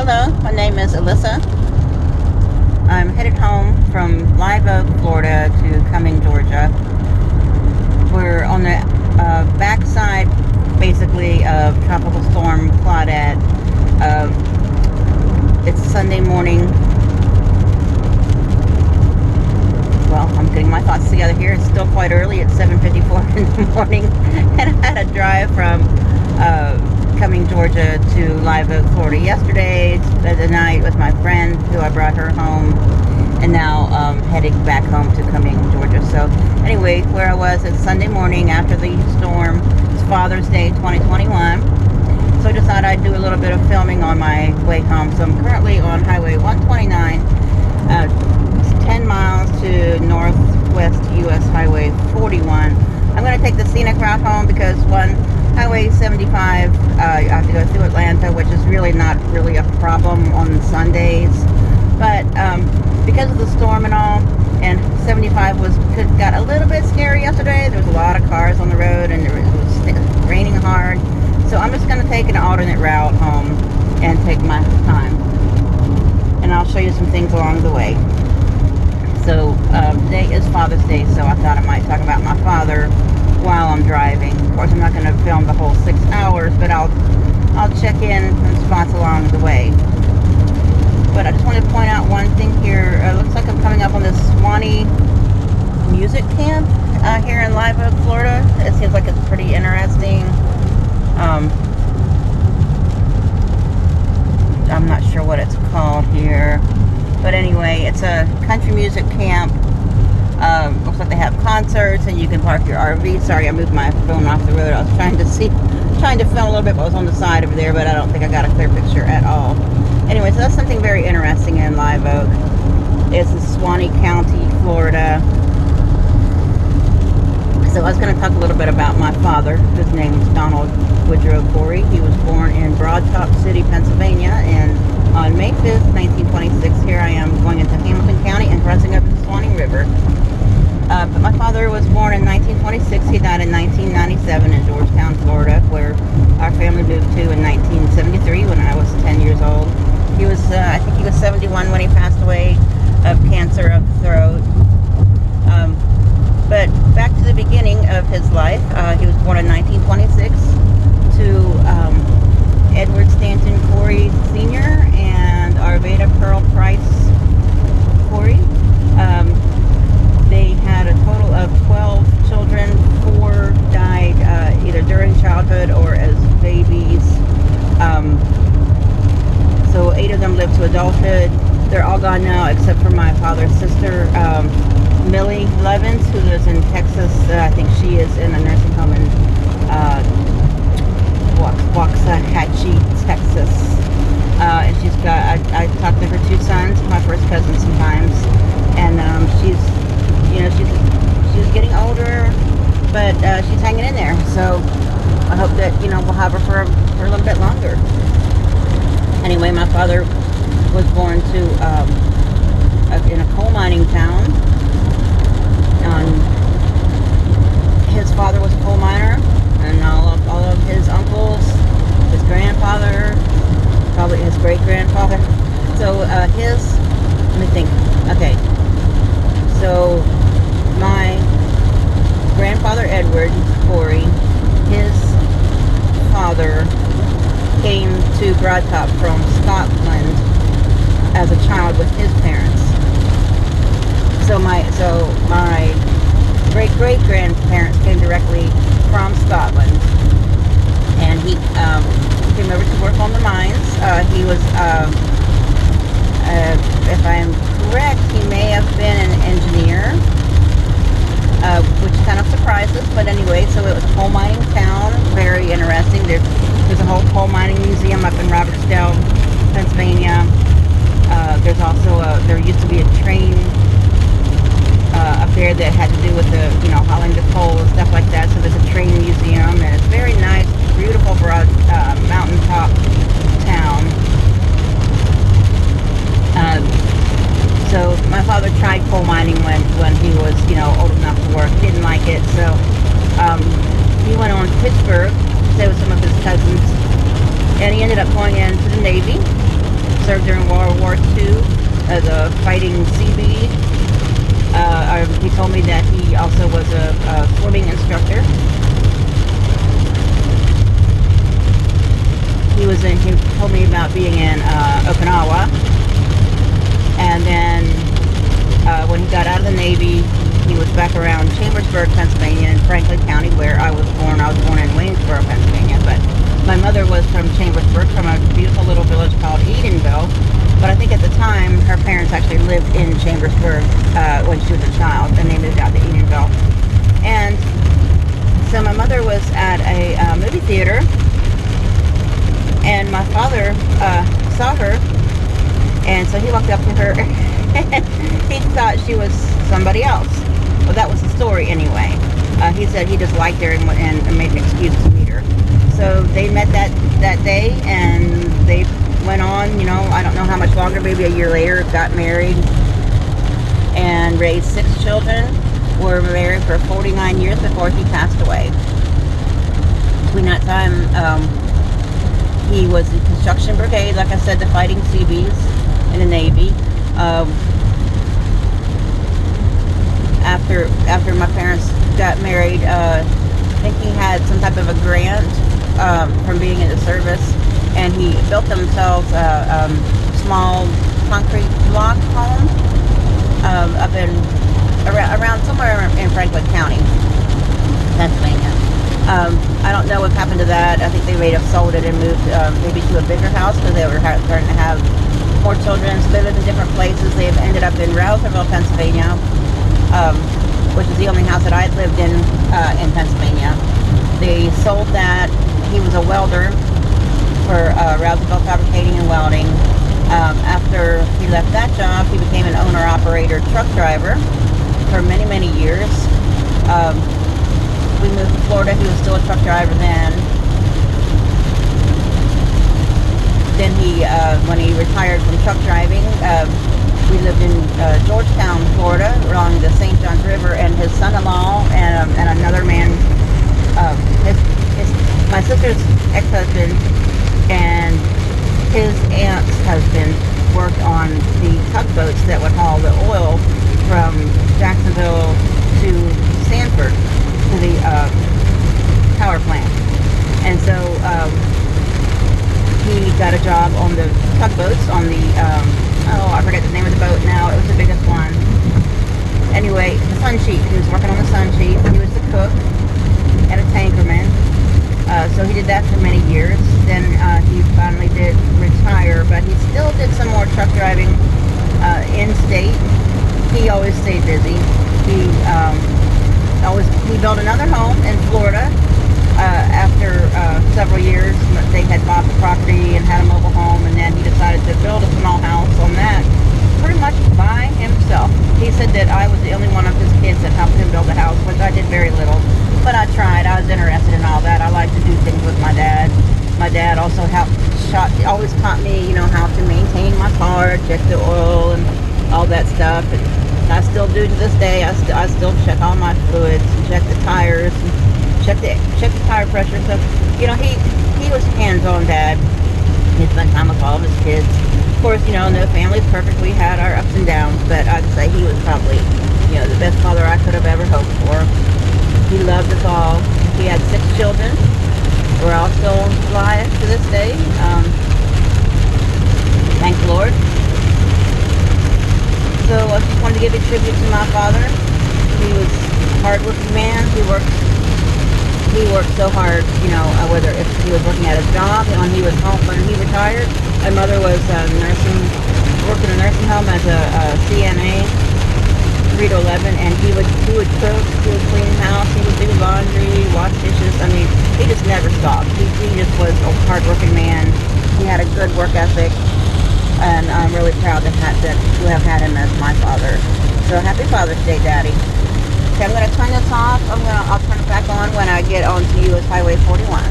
Hello, my name is Elissa. I'm headed home from Live Oak, Florida to Cumming, Georgia. We're on the backside, basically, of Tropical Storm Claudette. It's Sunday morning. Well, I'm getting my thoughts together here. It's still quite early. It's 7:54 in the morning, and I had a drive from Cumming, Georgia to Live Oak, Florida yesterday, spent the night with my friend who I brought her home, and now heading back home to Cumming, Georgia. So anyway, where I was, it's Sunday morning after the storm. It's Father's Day 2021. So I decided I'd do a little bit of filming on my way home. So I'm currently on Highway 129, 10 miles to Northwest US Highway 41. I'm going to take the scenic route home because Highway 75, I have to go through Atlanta, which is really not really a problem on Sundays. But because of the storm and all, and 75 got a little bit scary yesterday. There was a lot of cars on the road, and it was raining hard. So I'm just going to take an alternate route home and take my time. And I'll show you some things along the way. So today is Father's Day, so I thought I might talk about my father while I'm driving. Of course, I'm not going to film the whole 6 hours, but I'll check in spots along the way. But I just wanted to point out one thing here. It looks like I'm coming up on this Swanee music camp here in Live Oak, Florida. It seems like it's pretty interesting. I'm not sure what it's called here. But anyway, it's a country music camp. Looks like they have concerts and you can park your RV. Sorry, I moved my phone off the road. I was trying to film a little bit, but I was on the side over there, but I don't think I got a clear picture at all. Anyway, so that's something very interesting in Live Oak. It's in Swanee County, Florida. So I was going to talk a little bit about my father, whose name is Donald Woodrow Corey. He was born in Broad Top City, Pennsylvania, and on May 5th, 1926, here I am going into Hamilton County and crossing over the Swanee River. But my father was born in 1926. He died in 1997 in Georgetown, Florida, where our family moved to in 1973 when I was 10 years old. He was, I think he was 71 when he passed away of cancer of the throat. But back to the beginning of his life, he was born in 1926 to Edward Stanton Corey Sr. and Arvada Pearl Price Corey. They had a total of 12 children. 4 died either during childhood or as babies. So 8 of them lived to adulthood. They're all gone now except for my father's sister, Millie Levins, who lives in Texas. I think she is in a nursing home in Waxahachie, Texas. And she's got, I talked to her 2 sons, my first cousin sometimes, and she's getting older, but she's hanging in there. So I hope that, we'll have her for a little bit longer. Anyway, my father was born in a coal mining town. His father was a coal miner, and all of his uncles, his grandfather, probably his great-grandfather. So let me think. Okay. So my grandfather Edward Corey, his father came to Broad Top from Scotland as a child with his parents. So my great-great-grandparents came directly from Scotland, and he came over to work on the mines. He was, if I am correct, he may have been an engineer, which kind of surprised us. But anyway, so it was a coal mining town, very interesting. There's a whole coal mining museum up in Robertsdale, Pennsylvania. There's also there used to be a train up there that had to do with the, hauling the coal and stuff like that. So there's a train museum, and it's very nice, beautiful, broad, mountaintop town. So my father tried coal mining when he was, old enough to work. Didn't like it, so he went on to Pittsburgh to stay with some of his cousins, and he ended up going into the Navy. served during World War II as a fighting Seabee. He told me that he also was a swimming instructor. He told me about being in Okinawa, and then when he got out of the Navy, he was back around Chambersburg, Pennsylvania, in Franklin County, where I was born. I was born in Waynesboro, Pennsylvania, but my mother was from Chambersburg, from a beautiful little village called Edenville. But I think at the time, her parents actually lived in Chambersburg when she was a child, and they moved out to Edenville. And so my mother was at a movie theater, and my father saw her, and so he walked up to her, and he thought she was somebody else. Well, that was the story anyway. He said he just liked her and made an excuse to meet her. So they met that day, and they went on, you know, I don't know how much longer, maybe a year later, got married and raised 6 children. Were married for 49 years before he passed away. Between that time, he was in construction brigade, like I said, the fighting Seabees in the Navy. After my parents got married, I think he had some type of a grant from being in the service, and he built themselves a small concrete block home up in around somewhere in Franklin County, Pennsylvania. I don't know what happened to that. I think they may have sold it and moved maybe to a bigger house because they were starting to have more children. So they lived in different places. They've ended up in Rouserville, Pennsylvania, which is the only house that I lived in Pennsylvania. They sold that. He was a welder for Rouserville Fabricating and Welding. After he left that job, he became an owner-operator truck driver for many, many years. We moved to Florida. He was still a truck driver then. Then when he retired from truck driving, we lived in Georgetown, Florida, along the St. Johns River, and his son-in-law and another man, my sister's ex-husband and his aunt's husband worked on the tugboats that would haul the oil from Jacksonville to Sanford, to the power plant. And so he got a job on the tugboats, on the, I forget the name of the boat now, it was the biggest one. Anyway, the Sun Chief, he was working on the Sun Chief, he was the cook and a tankerman. So he did that for many years. Then he finally did retire, but he still did some more truck driving in-state. He always stayed busy. He built another home in Florida after several years. They had bought the property and had a mobile home, and then he decided to build a small house on that, pretty much by himself. He said that I was the only one of his kids that helped him build a house, which I did very little, but I tried. I was interested in all that. I like to do things with my dad. My dad also always taught me, you know, how to maintain my car, check the oil and all that stuff. And I still do to this day. I still check all my fluids, and check the tires, and check the tire pressure. So, you know, he was hands-on dad. He spent time with all of his kids. Of course, you know, no family's perfect. We had our ups and downs, but I'd say he was probably, you know, the best father I could have ever hoped for. He loved us all. He had 6 children. We're all still alive to this day. Thank the Lord. So I just wanted to give a tribute to my father. He was a hard-working man. He worked so hard, you know, whether if he was working at a job, when he was home, when he retired. My mother was worked in a nursing home as a CNA, 3 to 11, and he would cook, he would clean the house, he would do laundry, wash dishes. I mean, he just never stopped. He just was a hard-working man. He had a good work ethic, and I'm really proud to have had him as my father. So happy Father's Day, Daddy. Okay, I'm going to turn this off. I'll turn it back on when I get onto US Highway 41.